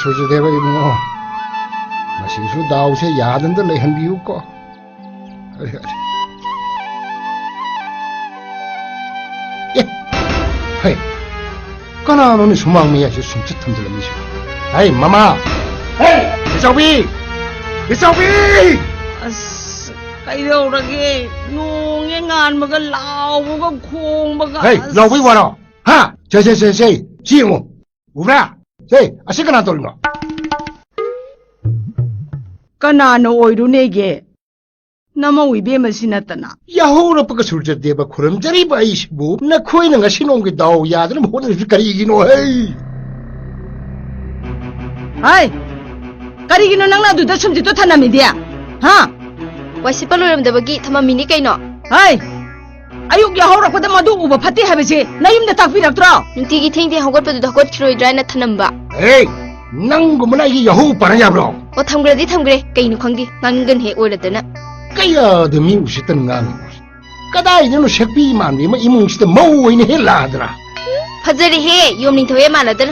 술주대가 이모 마시수 나오세 야든들 내한 비우고 그래 예 헤이 까나노니 수망미야시 숨짓 틈들러 미시 아이 마마 헤이 이소비 Kaidaurage nungye ngan maga lao maga khong maga 헤이 라오비 와라 하 제제제제 지모 우브라 제이 아시까나 돌노 kanano oirunege nama wibema sinatana 야호라 빠가 술주대바 구름자리 바이시부 나 코이는 가 신용기 나오 야들은 모든 색깔이 이기노 헤이 ai karigino nangna duda sumji to thanamidia ha Wasipaloramdabagi thamamini kaino. ai ayuk ya hawra pada madu uba phati habese nayumda takpiraktra Nuntigi thengde hawgatpadu hawgatkhiroi thanamba. 에이 낭구문아 이 여호 빠르냐브로 O thamgradi thamgre kaino khangdi ngangan he oiradana. 까야드 미우시던 난 까다이는 색비 만비면 이몽시도 머우이니 헬라더라 Phajari he yomning thoye maladana.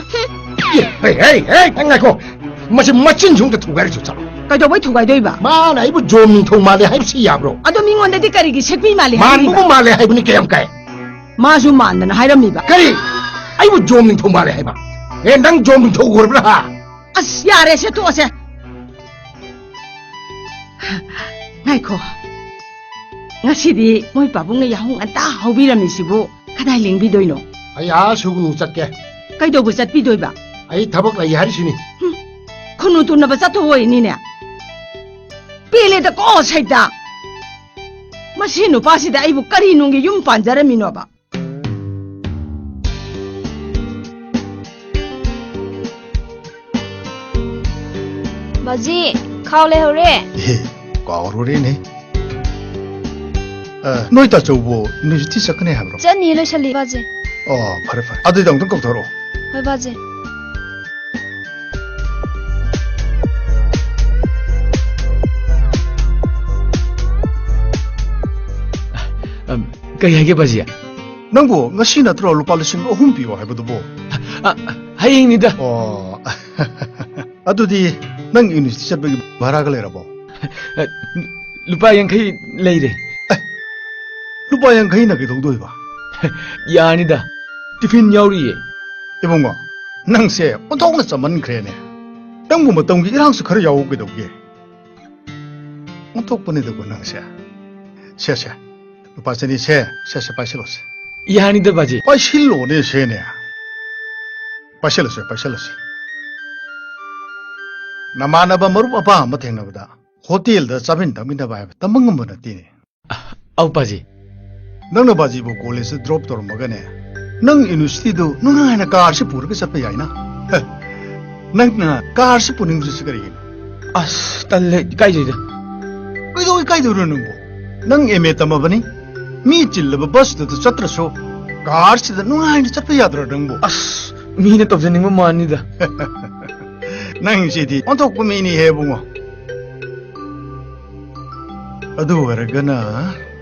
에이 angako 마치 멋진 중도 통과를 줬잖아 kaidoboi thugaidoi 마나 이부 좀ning 통마레 하입시 야브로 ado mingondadi karigi sekpi mali 만부부 말레 하이브니 깨엄까이 masu mandana hairamiba 까리 아이부 좀ning 통마레 하이바 에낭 좀ning 통고르브라 as yare se to se ngaiko ngasidi moi babungna yahung anta haubiramisibu kadai lingbidoino 아야 수군 웃잡게 kaidobu chatpidoiba 아이 타박라 이하리시니 khunu tunaba chathoinine peleda ko saida masinu pasida aibu kari nungi yum panjaraminoba Baji khao le hore. 과거로래네. 너희다 저보 유니버시티 석근에 함으로. Chani lo shali baji. 바래. 아들 당도 꼭 더러. Hoi baji. Kaya hage bajiya. 낭보 ngasi나 들어 루파 리싱 어흠 비워 해보도 뭐. Hayingnida. 아두디 낭 유니버시티 잡기 말하글래라 뭐. Lupa yankai leire. 루파 양 가이나 게 동도이 봐. Yanida. Tiffin yauriye. 이봉아. 낭세 온통나 점만 그래네. 낭보 뭐 동기 이랑스 거려 야오게 도게. 온통 보내도 낭세. 샤샤. 루파 세니 샤샤 빠실로스. Yanida baji. 빠실로네 쉐네. 빠실로스. 나마나바 머루 아빠 안 맞행나보다. 호텔도 잡힌 담인다 봐야 담먹는 거나 뛰네. Au baji. 너는 바지 보고 콜레스 드롭 도로 먹네. 능 유니버시티도 너는 하나 가르치 부르게 잡혀 야이나. 능 가르치 부는 줄 쓰거리. As talle kaijida. 그이도 까이도 그러는 거. 능 에메 담아보니 미질러 버스도 쳤더쇼. 가르치도 능 하나 잡혀 야더라는 거. As mine topjaning mo manida. 능 시디 온톡 꾸미니 해봉어. अदु वरगना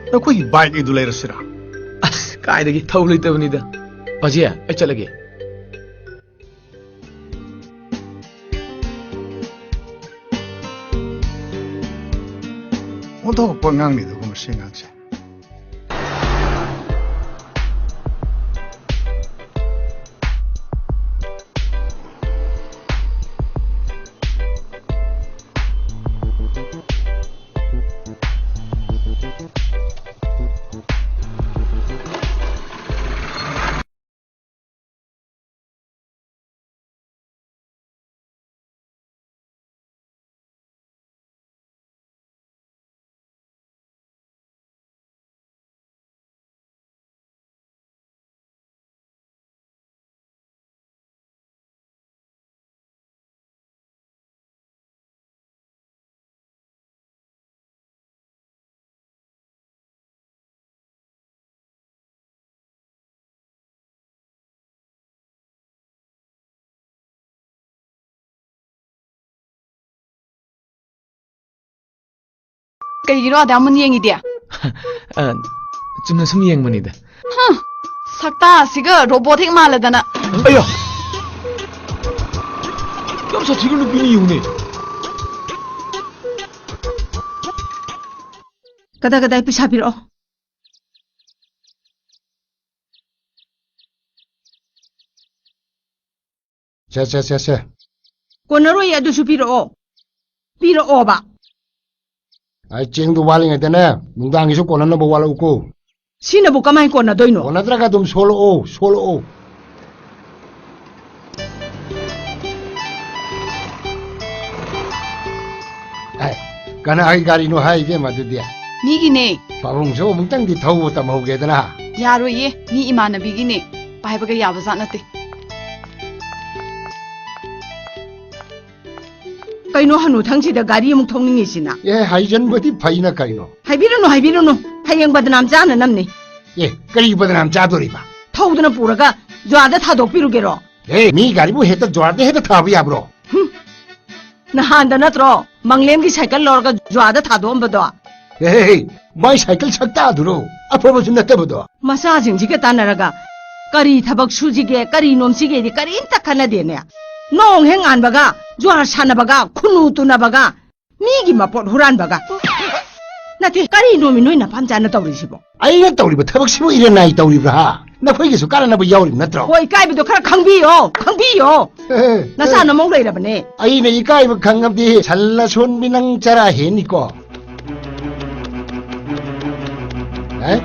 न कोई बाइक इदु लेरसिरा As kaidagi thawlei tabnida. Bajiya ai chalage. 온톡 뻥강니도 그 생각지 Kaigino ada mun yengidia Chumna sum yengmanida. sakta siga robotic maladana Ayo. 깜짝 지금 눈빛이 이오네. 가다 피사 빌어. 자. 꼬너로이 아두수 빌어. 빌어 봐. 아이 쟁도 와링했다네. 농당에서 꼬나는 뭐 와라고. 시나보 까마이 꼬너도이노. 꼬나들아가 좀 솔로. 아이, 가나 아이 가리노 하이게 마드디야. 미기네. 바봉소 뭉땅디 더우다 먹게되나. 야로예. 미 이마나비기네. 바이바가 야바자나테. 까이노 한우 당시다 가리 목 통능이시나. 예, 하이전 버디 파이나 가리노. 하이비르노. 하이영바드 남자는 남네. 예, 그리보다 남자들이봐. 터우드나 뿌라가 좌다 타독 비루게로. 에, 미 가리부 해도 좋아도 해도 타비야브로. 나한다 나트로 망렘기 사이클 러가 좌다 타도엄버도. 에이, 마이 사이클 삭다 들어. 앞으로 좀 냈다보도. 마사징지게 따나라가 까리 타박 수지게 까리 놈지게디 까리 인탁하나데네. 농행 안바가 좌 사나바가 쿠누 tuna바가 미기 마포 후란바가. 나티 까리 놈이 노이나 밤자나 떠버리시보. 아이가 떠오리고 타박시고 일어나이 떠오리브라. 나 거기서 깔아나보 야오리 나트로. 와 이까이비도 카라 강비요. 나 사나 먹으라이라바네. 아이네 이까이브 강감디 잘라손 미낭자라 해니까. 에?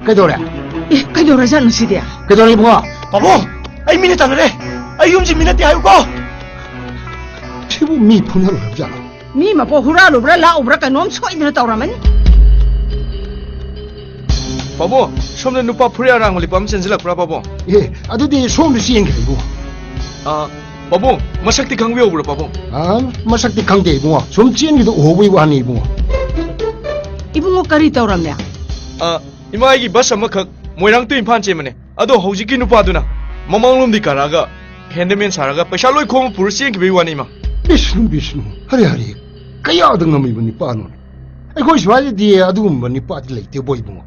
그도래. 예, 가져오라자는 시대야. 그도리 뭐야? 바보! 아이 미네 따르래! 아이 음식 미네 때 아이고! 피부 미 분열을 하잖아. 미 마포 후라루브라 라우브라 까놈 소이드나 떠오라면. 바보, 처음에 누파 프리아랑 올리 밤 센질락브라 바보. 예, 아두디 소음도 시행 그리고. 아, 바보, 마삭티 강비 오브라 바보. 아, 마삭디 강대 이붕어. 좀 찌는기도 오부이고 하니 이붕어. 이bungo 까리 떠오라면. 아, 이마이기 버스 아마각 모이랑 또 임판 째면에. 아도 호지기 누파두나. 마망놈디 가라가 핸드맨 사라가 빼샬로이 코모 부르시엔 기베 와니마. 비스누. 하리. 까야등 놈이 보니 빠노. 아이고 좋아지디 아두금 빠들 레이테 보이붕어.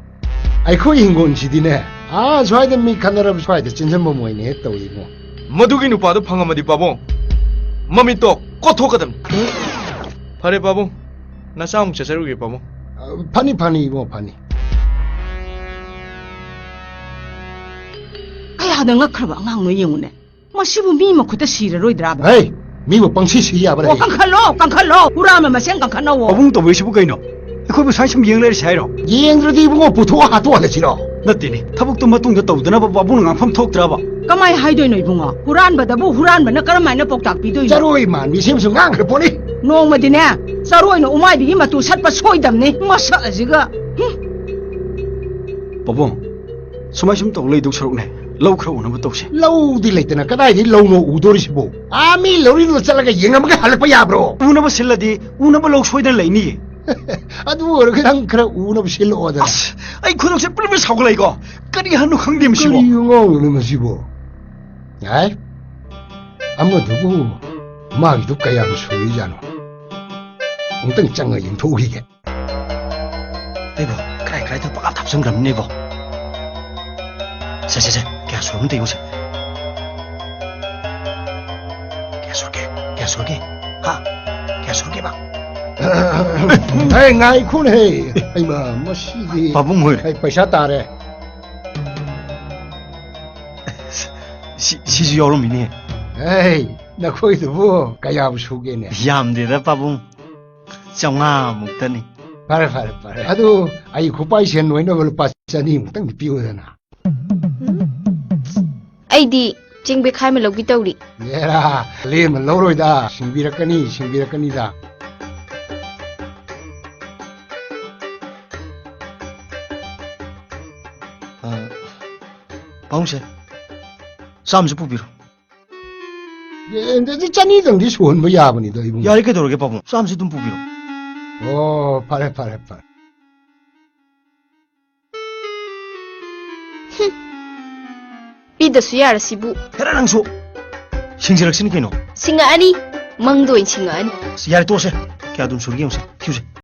아이고 인곤 지디네. 아, 좋아이데 미 카나라브 좋아이데 진짜 뭐 모이네 했다 이붕어. 마두기 누파도 방아마디 바보. 마미 또 꼬토거든. 파레 바보. 나 싸움 제대로게 바보. 파니 이붕어 파니. 까야 너가 크라바 앙노 예우네. 뭐 시부 미마 쿠다 시르로이드라바. 에이, 미국 방치시야 버려. 깡칼로 우라면 마생 깡칼나워. 바봉도 왜 시부 가이노? 이거 사심 여행을 사이로. 이행들도 이붕어 부토 하도하다 지러. 나때니 타복도 마뚱도 떠우드나 바보는 안팜 톡드라바. 까마이 하이도이노 이bungo. 후란바다부 후란바나 까라마이나 복탁 비도이노. 자로이만 미심수 깡그 보니. 농마디네. 자로이노 우마이비기 마투 삿바 소이담네. 마사지가. 바봉, 수마심 또 레이독 서록네. lâu khâu nó mới tốt sẽ. lâu đi lấy tên là cái này thì lâu nó ủ đôi đi bộ. À mi lâu đi nó sẽ là cái gì ngắm cái hal phải à bro. U nó mới xin là đi, u nó mới lâu xoay đến lấy nỉ. À đua rồi cái thằng cái u nó xin lỗi rồi. Ai khuyên nó sẽ bứt bứt sao cái này co. Cái đi hắn nó khăng điểm xí bộ. cái gì ngon rồi mà xí bộ. Đấy. Ám nó đâu mà cái cái gì suy ra nó. ông từng chẳng ở những thú gì cái. Đây bộ, cái thằng bác thắp sông rầm này bộ. Sẽ, kẻ xuống tiêu sẽ. Kẻ xuống kìa, ha, kẻ xuống kìa bác. Hey, ngay khu này, anh mà xí gì? Bà bông mười. Hay phải sát ta đây. Xí gì rồi mình nè. Hey, na khôi từ vô, cái gì mà suy nè. Yam đi đó bà bông, trong một tên này. Phải. Ado, ai khu bay sen nuôi nó gọi là pas sani, một tăng đi piu rồi na. ꯑꯩꯗꯤ ꯆꯤꯡꯕꯤ ꯈꯥꯏꯃ ꯂꯧꯒꯤ ꯇꯧꯔꯤ Nghe ra, lên mà lâu rồi da, sinh viên da. Ông sẽ, sao không biết? Cái chani dòng đi xuống bây giờ mà đi đây. Ya cái đồ cái bà bông, sao không biết? Oh, phải. 삐더수 야라시부 Cái năng số, sinh ra cái gì nó? 싱가아니 멍도인 싱가아니 Ya tôi sẽ, cái đồ số cái ông sẽ, thiếu sẽ.